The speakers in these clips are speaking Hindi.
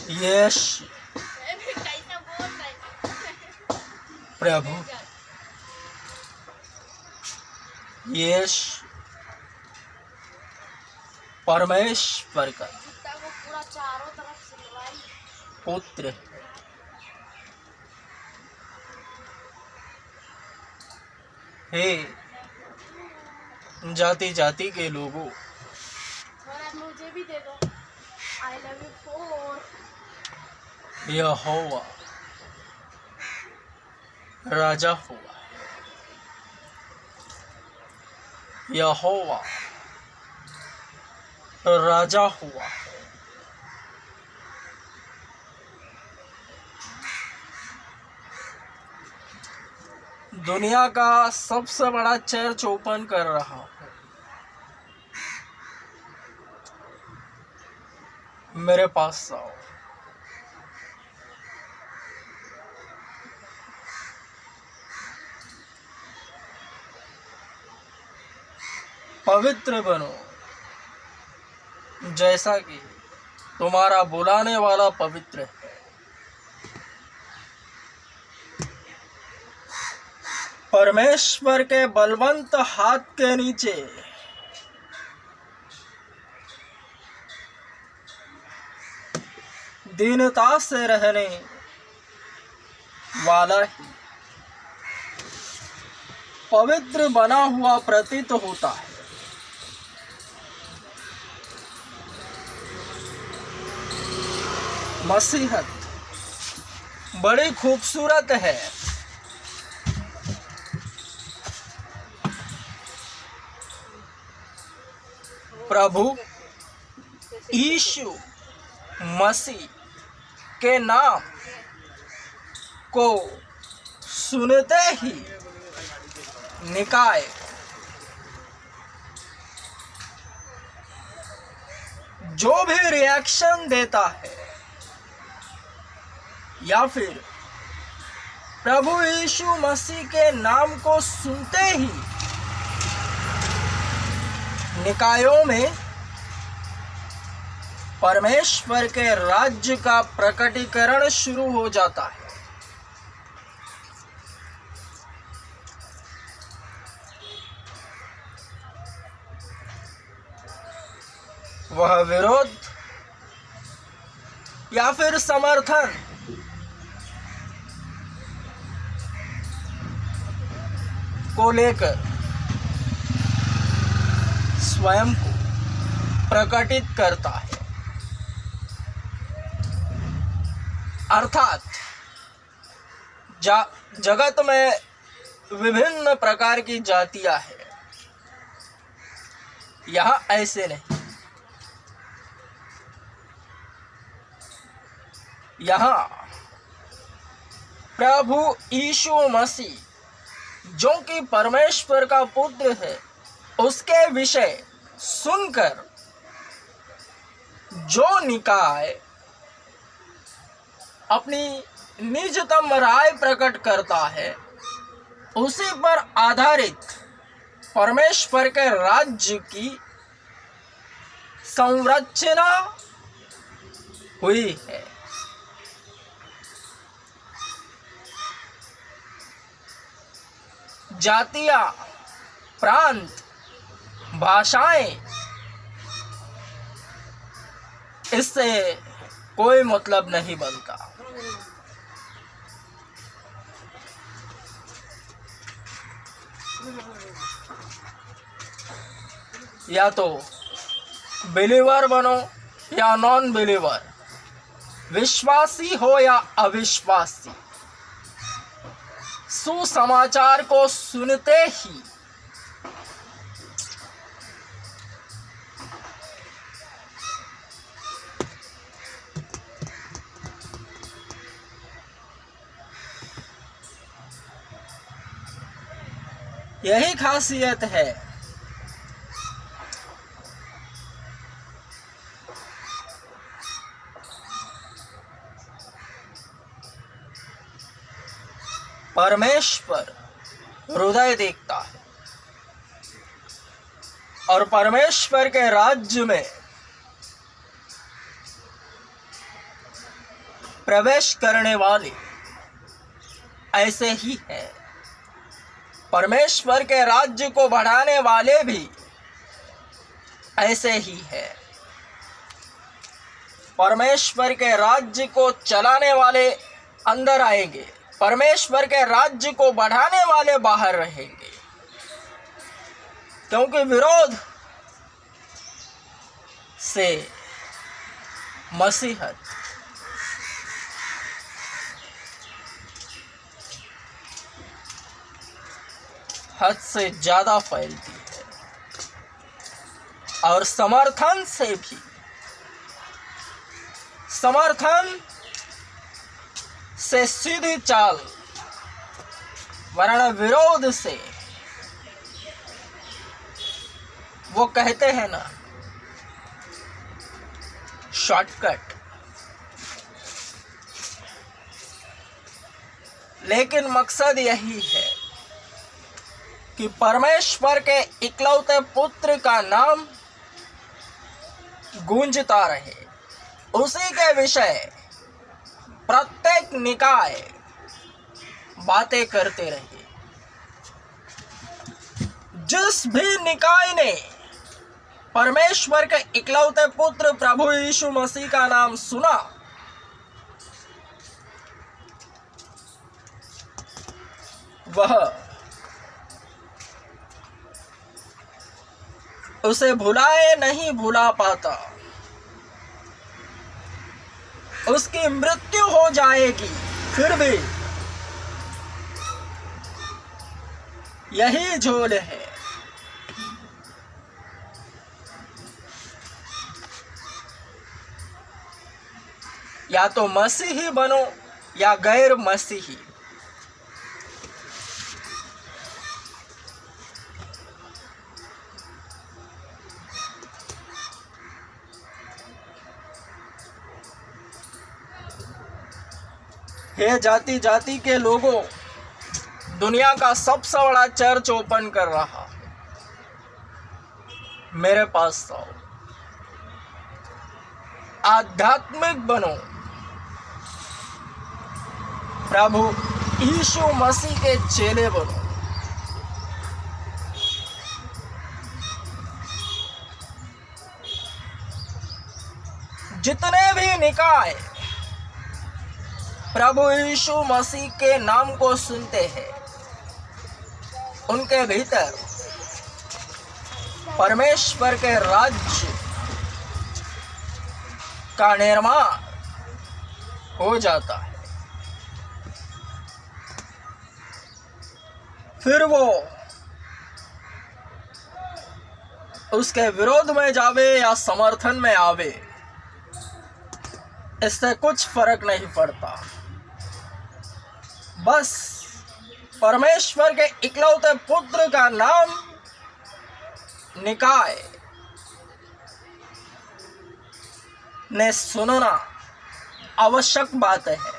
यश प्रभु, यश परमेश्वर का पुत्र। हे जाति जाति के लोगों, मुझे भी दे दो। I love you for यहोवा राजा हुआ, यहोवा राजा हुआ। दुनिया का सबसे बड़ा चर्च ओपन कर रहा हूँ। मेरे पास आओ। पवित्र बनो जैसा कि तुम्हारा बुलाने वाला पवित्र है। परमेश्वर के बलवंत हाथ के नीचे दीनता से रहने वाला ही पवित्र बना हुआ प्रतीत होता है। मसीहत बड़ी खूबसूरत है। प्रभु यीशु मसीह के नाम को सुनते ही निकाय जो भी रिएक्शन देता है या फिर प्रभु यीशु मसीह के नाम को सुनते ही निकायों में परमेश्वर के राज्य का प्रकटीकरण शुरू हो जाता है। वह विरोध या फिर समर्थन को लेकर स्वयं को प्रकटित करता है। अर्थात जगत में विभिन्न प्रकार की जातियां हैं। यहाँ ऐसे नहीं, यहाँ प्रभु यीशु मसीह जो कि परमेश्वर का पुत्र है उसके विषय सुनकर जो निकाय अपनी निजतम राय प्रकट करता है उसी पर आधारित परमेश्वर के राज्य की संरचना हुई है। जातियां, प्रांत, भाषाएं, इससे कोई मतलब नहीं बनता। या तो बिलीवर बनो या नॉन बिलीवर, विश्वासी हो या अविश्वासी, सुसमाचार को सुनते ही यही खासियत है। परमेश्वर हृदय देखता है और परमेश्वर के राज्य में प्रवेश करने वाले ऐसे ही है। परमेश्वर के राज्य को बढ़ाने वाले भी ऐसे ही है। परमेश्वर के राज्य को चलाने वाले अंदर आएंगे, परमेश्वर के राज्य को बढ़ाने वाले बाहर रहेंगे। क्योंकि विरोध से मसीहत हद से ज्यादा फैलती है, और समर्थन से भी, समर्थन से सीधी चाल, वरना विरोध से, वो कहते हैं ना, शॉर्टकट। लेकिन मकसद यही है कि परमेश्वर के इकलौते पुत्र का नाम गूंजता रहे। उसी के विषय प्रत्येक निकाय बातें करते रहे। जिस भी निकाय ने परमेश्वर के इकलौते पुत्र प्रभु यीशु मसीह का नाम सुना, वह उसे भुलाए नहीं भुला पाता। उसकी मृत्यु हो जाएगी, फिर भी यही झोल है। या तो मसीही बनो या गैर मसीही। हे जाति जाति के लोगों, दुनिया का सबसे बड़ा चर्च ओपन कर रहा है, मेरे पास आओ। आध्यात्मिक बनो, प्रभु यीशु मसीह के चेले बनो। जितने भी निकाय प्रभु यीशु मसीह के नाम को सुनते हैं, उनके भीतर परमेश्वर के राज्य का निर्माण हो जाता है। फिर वो उसके विरोध में जावे या समर्थन में आवे, इससे कुछ फर्क नहीं पड़ता। बस परमेश्वर के इकलौते पुत्र का नाम निकाय ने सुनना आवश्यक बात है।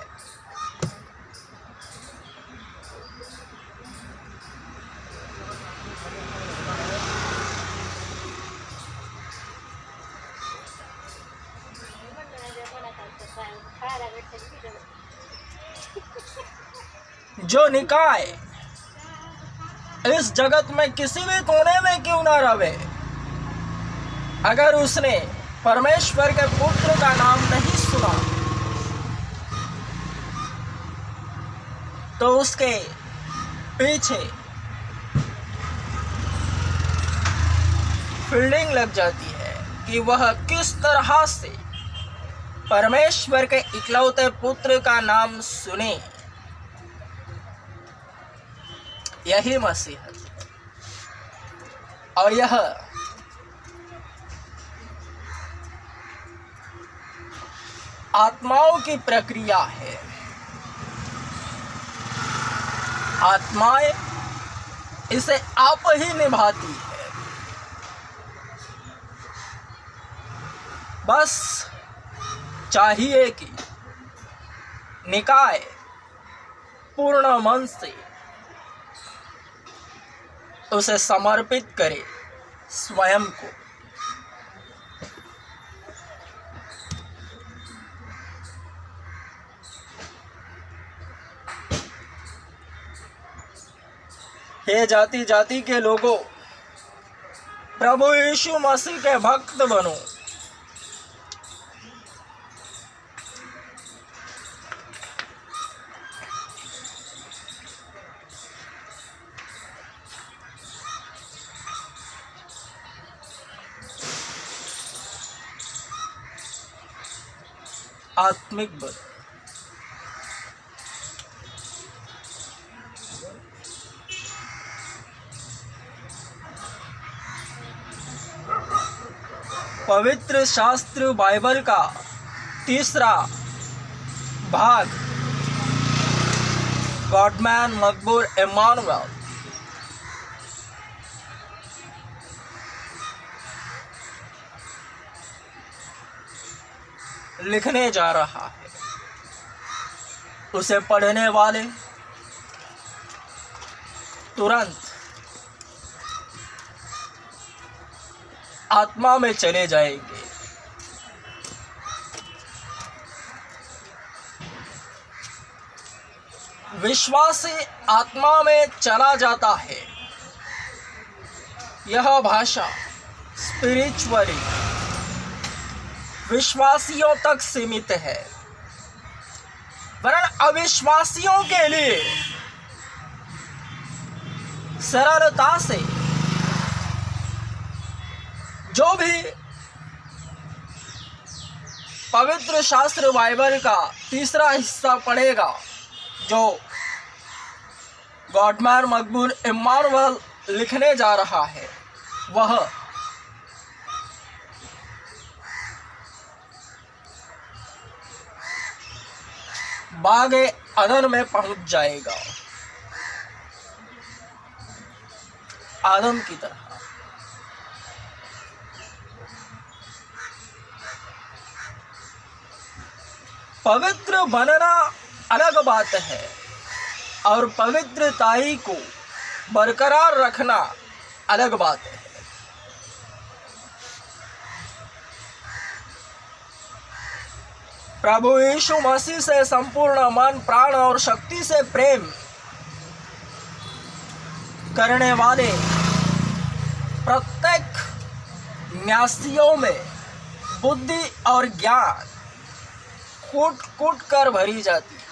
जो निकाय इस जगत में किसी भी कोने में क्यों ना रहे, अगर उसने परमेश्वर के पुत्र का नाम नहीं सुना, तो उसके पीछे फील्डिंग लग जाती है कि वह किस तरह से परमेश्वर के इकलौते पुत्र का नाम सुने। यही मसीहत है, और यह आत्माओं की प्रक्रिया है। आत्माएं इसे आप ही निभाती है। बस चाहिए कि निकाय पूर्ण मन से उसे समर्पित करे स्वयं को। हे जाति जाति के लोगों, प्रभु यीशु मसीह के भक्त बनो। आत्मिक बल। पवित्र शास्त्र बाइबल का तीसरा भाग, गॉडमैन मकबूल इम्मानुएल, लिखने जा रहा है। उसे पढ़ने वाले तुरंत आत्मा में चले जाएंगे। विश्वासी आत्मा में चला जाता है। यह भाषा स्पिरिचुअली विश्वासियों तक सीमित है, वरन अविश्वासियों के लिए सरलता से जो भी पवित्र शास्त्र बाइबल का तीसरा हिस्सा पढ़ेगा, जो गॉडमैन मकबूल इम्मानुएल लिखने जा रहा है, वह बागे अदन में पहुंच जाएगा, आदम की तरह। पवित्र बनना अलग बात है और पवित्रताई को बरकरार रखना अलग बात है। प्रभु यीशु मसीह से संपूर्ण मन, प्राण और शक्ति से प्रेम करने वाले प्रत्येक न्यासियों में बुद्धि और ज्ञान कूट कूट कर भरी जाती है।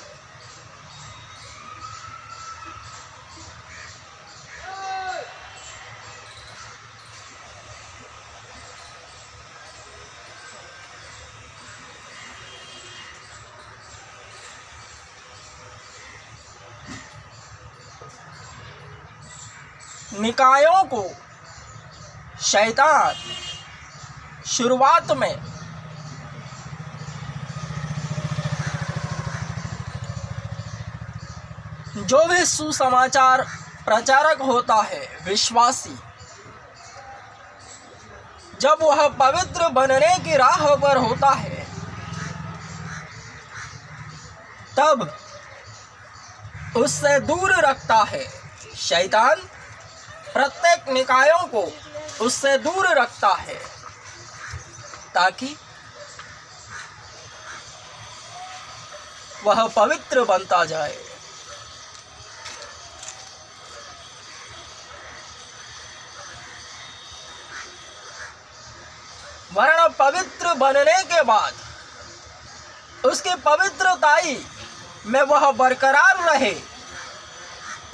निकायों को शैतान शुरुआत में जो भी सुसमाचार प्रचारक होता है, विश्वासी, जब वह पवित्र बनने की राह पर होता है, तब उससे दूर रखता है। शैतान प्रत्येक निकायों को उससे दूर रखता है ताकि वह पवित्र बनता जाए। वरन पवित्र बनने के बाद उसकी पवित्रताई में वह बरकरार रहे,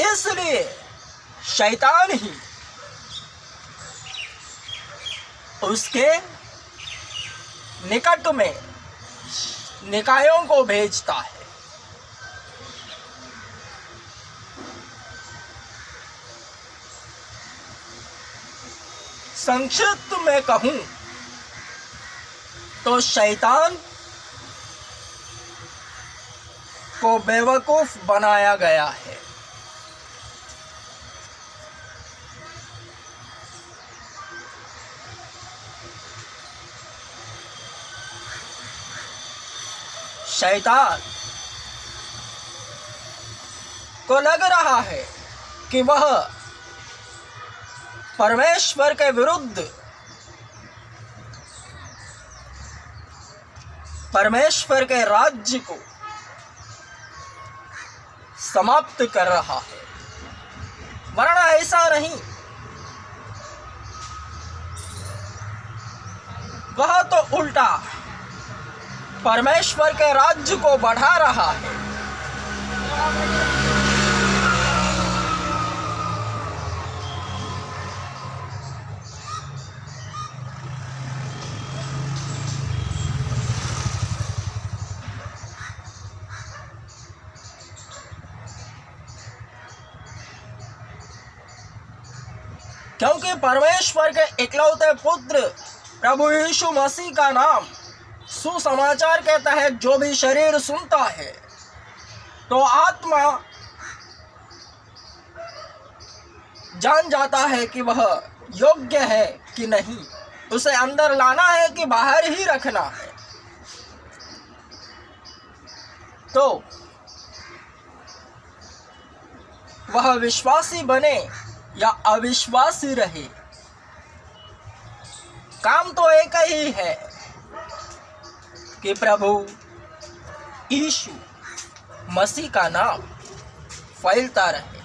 इसलिए शैतान ही उसके निकट में निकायों को भेजता है। संक्षिप्त में कहूं तो शैतान को बेवकूफ बनाया गया है। शैतान को लग रहा है कि वह परमेश्वर के विरुद्ध, परमेश्वर के राज्य को समाप्त कर रहा है, वरना ऐसा नहीं, वह तो उल्टा परमेश्वर के राज्य को बढ़ा रहा है। क्योंकि परमेश्वर के इकलौते पुत्र प्रभु यीशु मसीह का नाम सुसमाचार के तहत जो भी शरीर सुनता है, तो आत्मा जान जाता है कि वह योग्य है कि नहीं, उसे अंदर लाना है कि बाहर ही रखना है। तो वह विश्वासी बने या अविश्वासी रहे, काम तो एक ही है कि प्रभु यीशु मसीह का नाम फैलता रहे।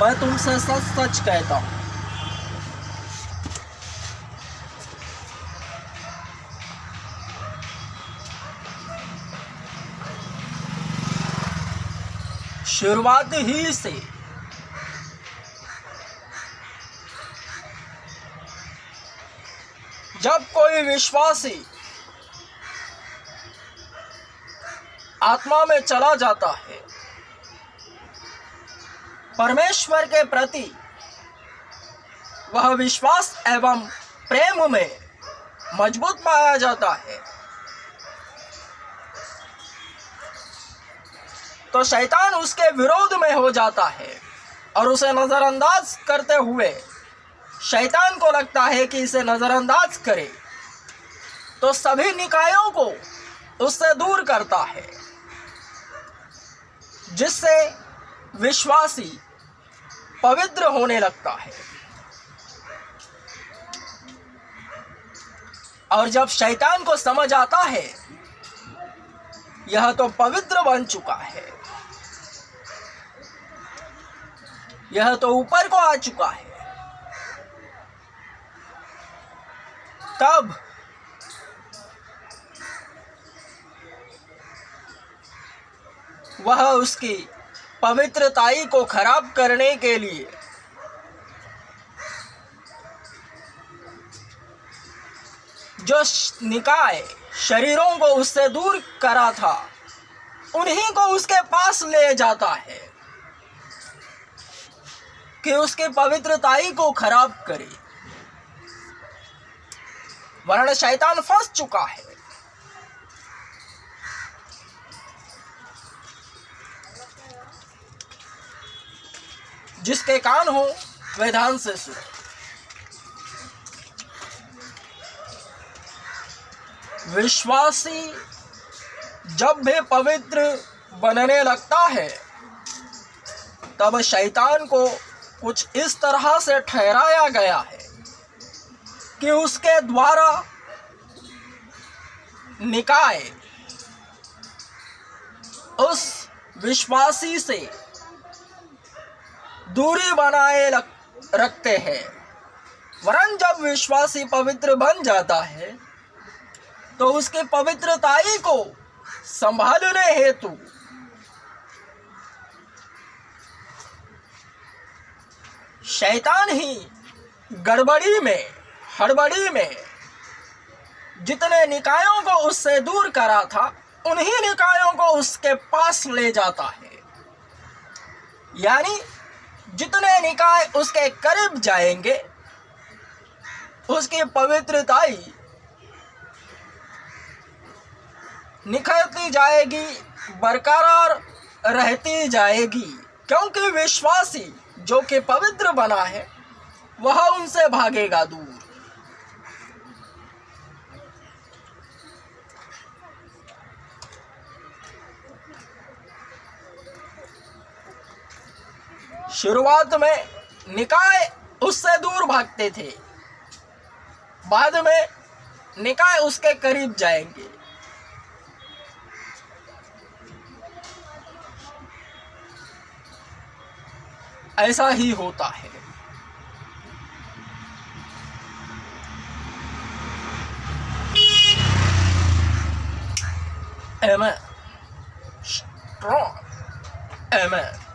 मैं तुमसे सच सच कहता हूं, शुरुआत ही से जब कोई विश्वासी आत्मा में चला जाता है, परमेश्वर के प्रति वह विश्वास एवं प्रेम में मजबूत पाया जाता है, तो शैतान उसके विरोध में हो जाता है और उसे नजरअंदाज करते हुए शैतान को लगता है कि इसे नजरअंदाज करे, तो सभी निकायों को उससे दूर करता है, जिससे विश्वासी पवित्र होने लगता है। और जब शैतान को समझ आता है यह तो पवित्र बन चुका है, यह तो ऊपर को आ चुका है, तब वह उसकी पवित्रताई को खराब करने के लिए जो निकाय शरीरों को उससे दूर करा था, उन्हीं को उसके पास ले जाता है कि उसके पवित्रताई को खराब करे, वरना शैतान फंस चुका है। जिसके कान हो वे ध्यान से सुने। विश्वासी जब भी पवित्र बनने लगता है, तब शैतान को कुछ इस तरह से ठहराया गया है कि उसके द्वारा निकाय उस विश्वासी से दूरी बनाए रखते हैं। वरन जब विश्वासी पवित्र बन जाता है, तो उसके पवित्रताई को संभालने हेतु शैतान ही गड़बड़ी में, हड़बड़ी में जितने निकायों को उससे दूर करा था, उन्हीं निकायों को उसके पास ले जाता है। यानी जितने निकाय उसके करीब जाएंगे, उसकी पवित्रताई निखरती जाएगी, बरकरार रहती जाएगी, क्योंकि विश्वासी जो कि पवित्र बना है वह उनसे भागेगा दूर। शुरुआत में निकाय उससे दूर भागते थे, बाद में निकाय उसके करीब जाएंगे। ऐसा ही होता है। Amen. Strong. Amen.